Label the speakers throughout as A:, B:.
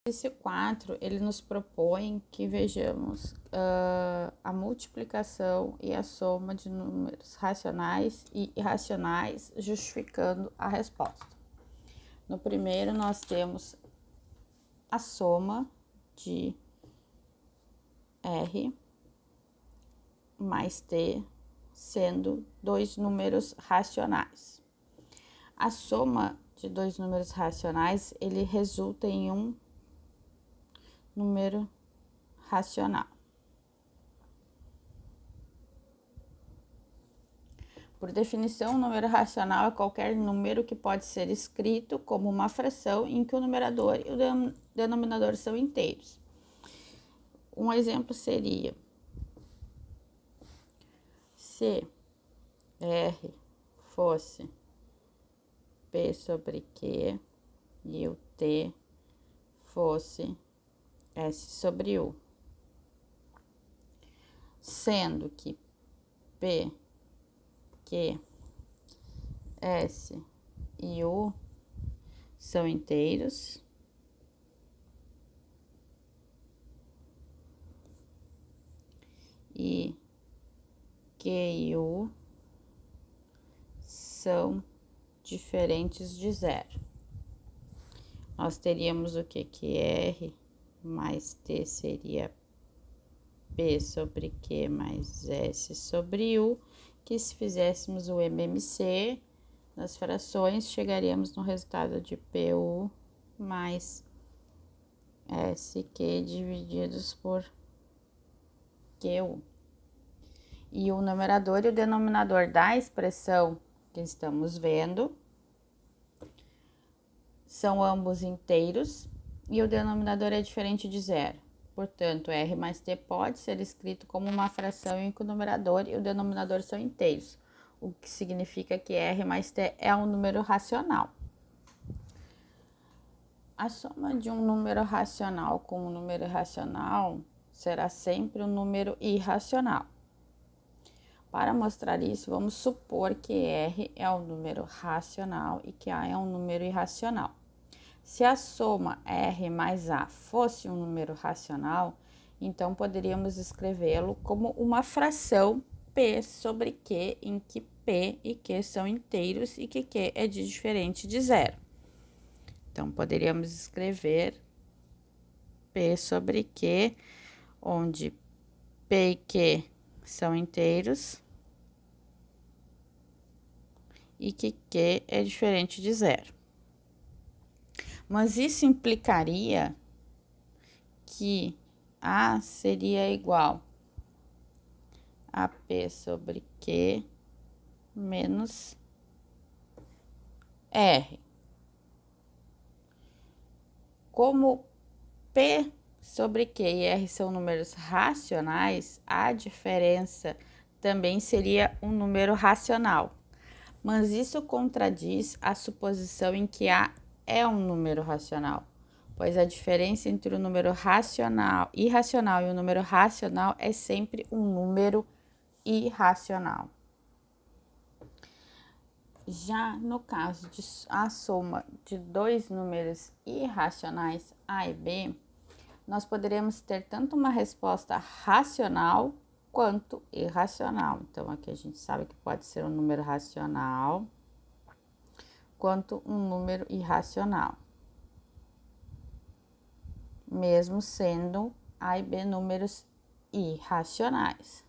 A: Exercício 4, ele nos propõe que vejamos a multiplicação e a soma de números racionais e irracionais, justificando a resposta. No primeiro, nós temos a soma de R mais T, sendo dois números racionais. A soma de dois números racionais, ele resulta em um número racional. Por definição, um número racional é qualquer número que pode ser escrito como uma fração em que o numerador e o denominador são inteiros. Um exemplo seria: se R fosse P sobre Q e o T fosse S sobre U, sendo que P, Q, S e U são inteiros e Q e U são diferentes de zero. Nós teríamos o que? Que R mais T seria P sobre Q mais S sobre U, que se fizéssemos o MMC nas frações, chegaríamos no resultado de PU mais SQ divididos por QU. E o numerador e o denominador da expressão que estamos vendo são ambos inteiros e o denominador é diferente de zero. Portanto, R mais T pode ser escrito como uma fração em que o numerador e o denominador são inteiros, o que significa que R mais T é um número racional. A soma de um número racional com um número irracional será sempre um número irracional. Para mostrar isso, vamos supor que R é um número racional e que A é um número irracional. Se a soma R mais A fosse um número racional, então poderíamos escrevê-lo como uma fração P sobre Q, em que P e Q são inteiros e que Q é diferente de zero. Então, poderíamos escrever P sobre Q, onde P e Q são inteiros e que Q é diferente de zero. Mas isso implicaria que A seria igual a P sobre Q menos R. Como P sobre Q e R são números racionais, a diferença também seria um número racional. Mas isso contradiz a suposição em que A é um número racional, pois a diferença entre o número irracional e o número racional é sempre um número irracional. Já no caso de a soma de dois números irracionais A e B, nós poderemos ter tanto uma resposta racional quanto irracional. Então, aqui a gente sabe que pode ser um número racional quanto um número irracional, mesmo sendo A e B números irracionais.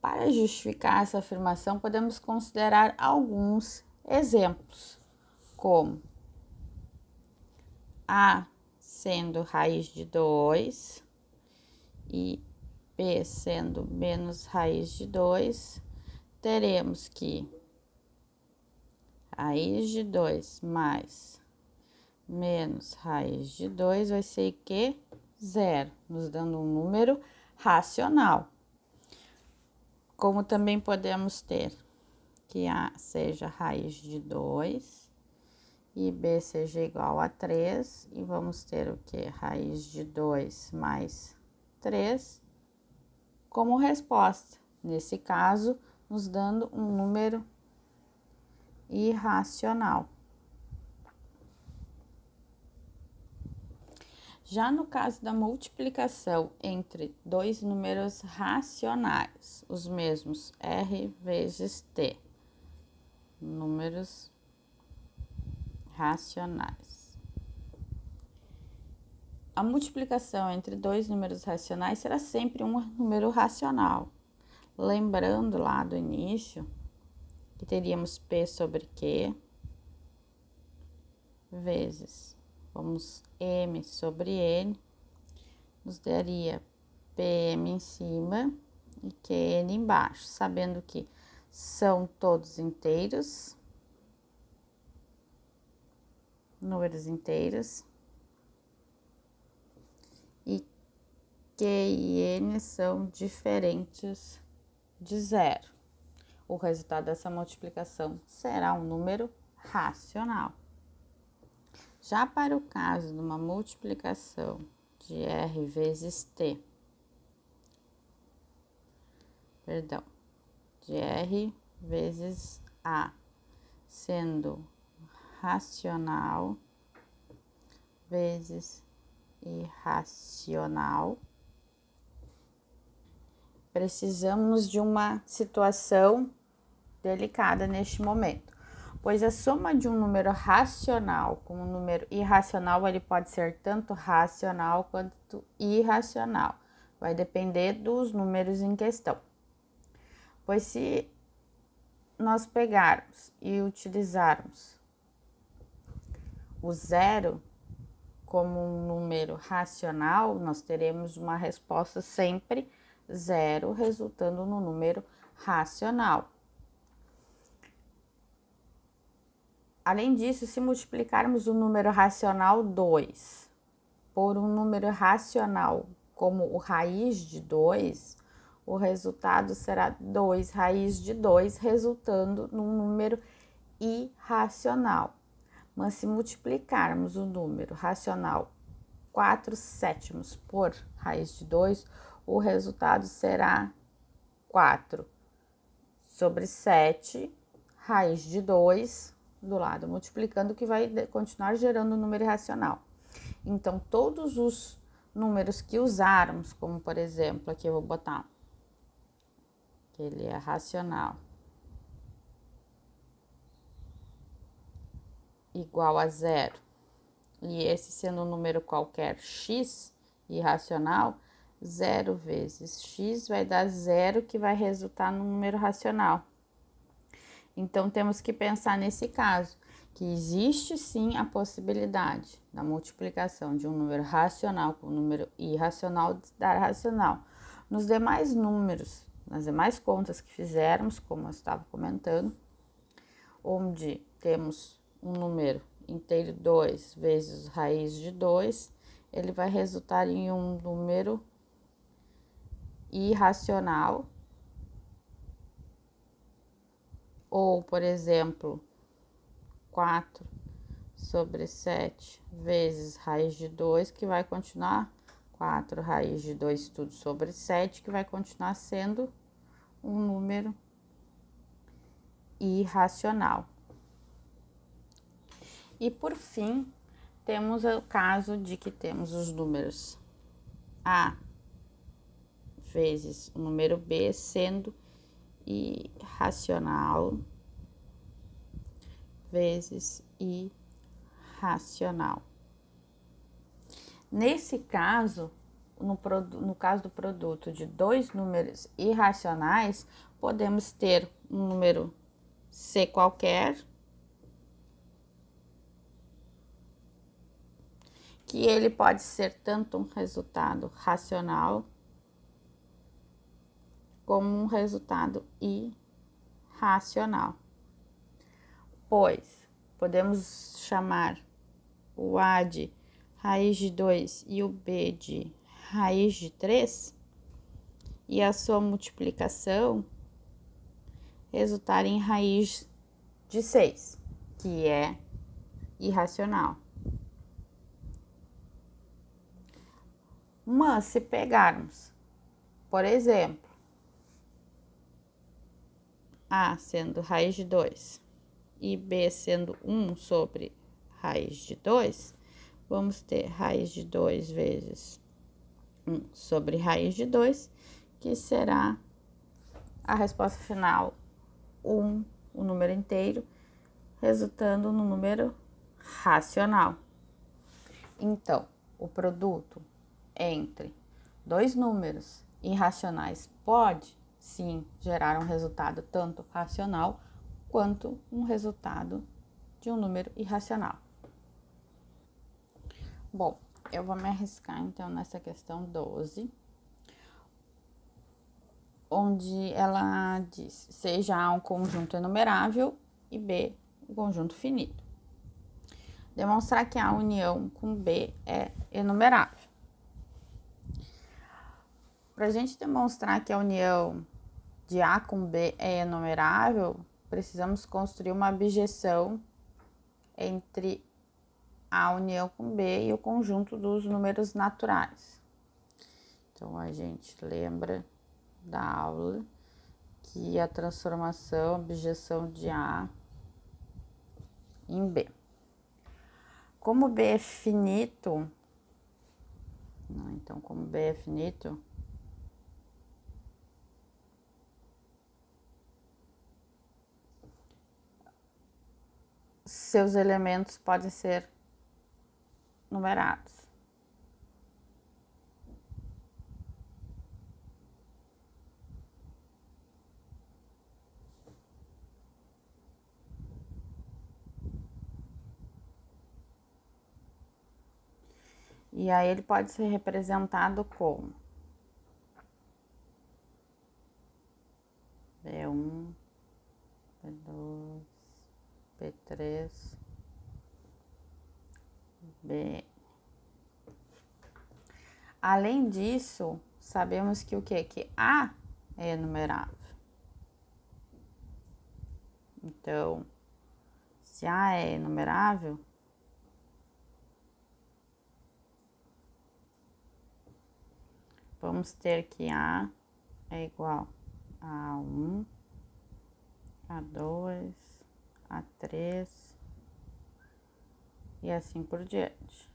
A: Para justificar essa afirmação, podemos considerar alguns exemplos, como A sendo raiz de 2 e B sendo menos raiz de 2, teremos que raiz de 2 mais menos raiz de 2 vai ser que 0, nos dando um número racional. Como também podemos ter que A seja raiz de 2 e B seja igual a 3, e vamos ter o que? Raiz de 2 mais 3 como resposta. Nesse caso, nos dando um número irracional. Já no caso da multiplicação entre dois números racionais, os mesmos R vezes T, números racionais. A multiplicação entre dois números racionais será sempre um número racional. Lembrando lá do início que teríamos P sobre Q vezes, vamos M sobre N, nos daria PM em cima e QN embaixo, sabendo que são todos inteiros, números inteiros, e Q e N são diferentes de zero. O resultado dessa multiplicação será um número racional. Já para o caso de uma multiplicação de R vezes T, de R vezes A, sendo racional vezes irracional, precisamos de uma situação delicada neste momento, pois a soma de um número racional com um número irracional, ele pode ser tanto racional quanto irracional, vai depender dos números em questão. Pois se nós pegarmos e utilizarmos o zero como um número racional, nós teremos uma resposta sempre zero, resultando no número racional. Além disso, se multiplicarmos o número racional 2 por um número racional como o raiz de 2, o resultado será 2 raiz de 2, resultando num número irracional. Mas se multiplicarmos o número racional 4/7 por raiz de 2, o resultado será 4 sobre 7, raiz de 2, do lado multiplicando, que vai continuar gerando um número irracional. Então, todos os números que usarmos, como por exemplo, aqui eu vou botar que ele é racional, igual a zero, e esse sendo um número qualquer x irracional, 0 vezes x vai dar zero, que vai resultar num número racional. Então, temos que pensar nesse caso, que existe sim a possibilidade da multiplicação de um número racional com um número irracional dar racional. Nos demais números, nas demais contas que fizermos, como eu estava comentando, onde temos um número inteiro 2 vezes raiz de 2, ele vai resultar em um número irracional. Ou, por exemplo, 4 sobre 7 vezes raiz de 2, que vai continuar 4 raiz de 2 tudo sobre 7, que vai continuar sendo um número irracional. E por fim, temos o caso de que temos os números A vezes o número B sendo irracional vezes irracional. Nesse caso, no caso do produto de dois números irracionais, podemos ter um número C qualquer, que ele pode ser tanto um resultado racional como um resultado irracional. Pois podemos chamar o A de raiz de 2 e o B de raiz de 3, e a sua multiplicação resultar em raiz de 6, que é irracional. Mas se pegarmos, por exemplo, A sendo raiz de 2 e B sendo 1 sobre raiz de 2, vamos ter raiz de 2 vezes 1 sobre raiz de 2, que será a resposta final 1, o número inteiro, resultando no número racional. Então, o produto entre dois números irracionais pode, sim, gerar um resultado tanto racional quanto um resultado de um número irracional. Bom, eu vou me arriscar então nessa questão 12, onde ela diz: seja A um conjunto enumerável e B um conjunto finito. Demonstrar que a união com B é enumerável. Para a gente demonstrar que a união de A com B é enumerável, precisamos construir uma abjeção entre a união com B e o conjunto dos números naturais. Então, a gente lembra da aula que a transformação, abjeção de A em B. Como B é finito, então, como B é finito, seus elementos podem ser numerados. E aí ele pode ser representado como B1, B2, B3, B. Além disso, sabemos que o quê? Que A é enumerável. Então, se A é enumerável, vamos ter que A é igual a 1, A2, A3 e assim por diante.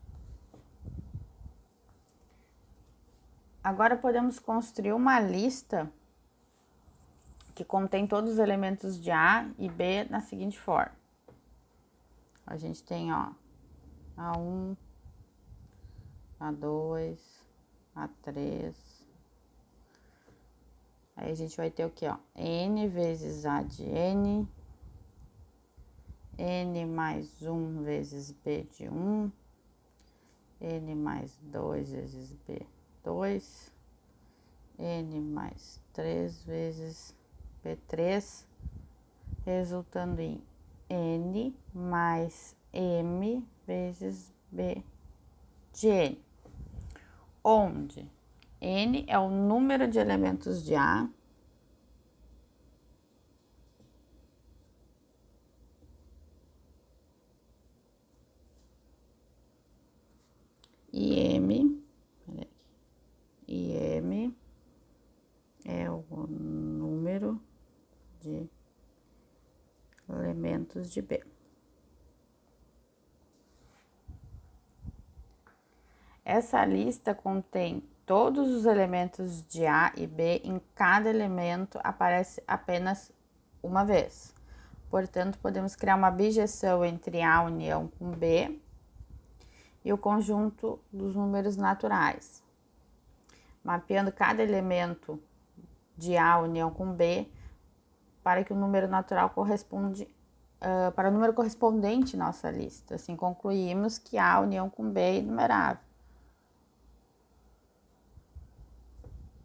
A: Agora podemos construir uma lista que contém todos os elementos de A e B na seguinte forma. A gente tem, ó, A1, A2, A3. Aí a gente vai ter o que, ó? N vezes A de N, N mais 1 vezes B de 1, N mais 2 vezes B2, N mais 3 vezes B3, resultando em N mais M vezes B de N, onde N é o número de elementos de A e M é o número de elementos de B. Essa lista contém todos os elementos de A e B, em cada elemento aparece apenas uma vez. Portanto, podemos criar uma abjeção entre A união com B e o conjunto dos números naturais, mapeando cada elemento de A união com B para que o número natural para o número correspondente à nossa lista. Assim, concluímos que A união com B é enumerável.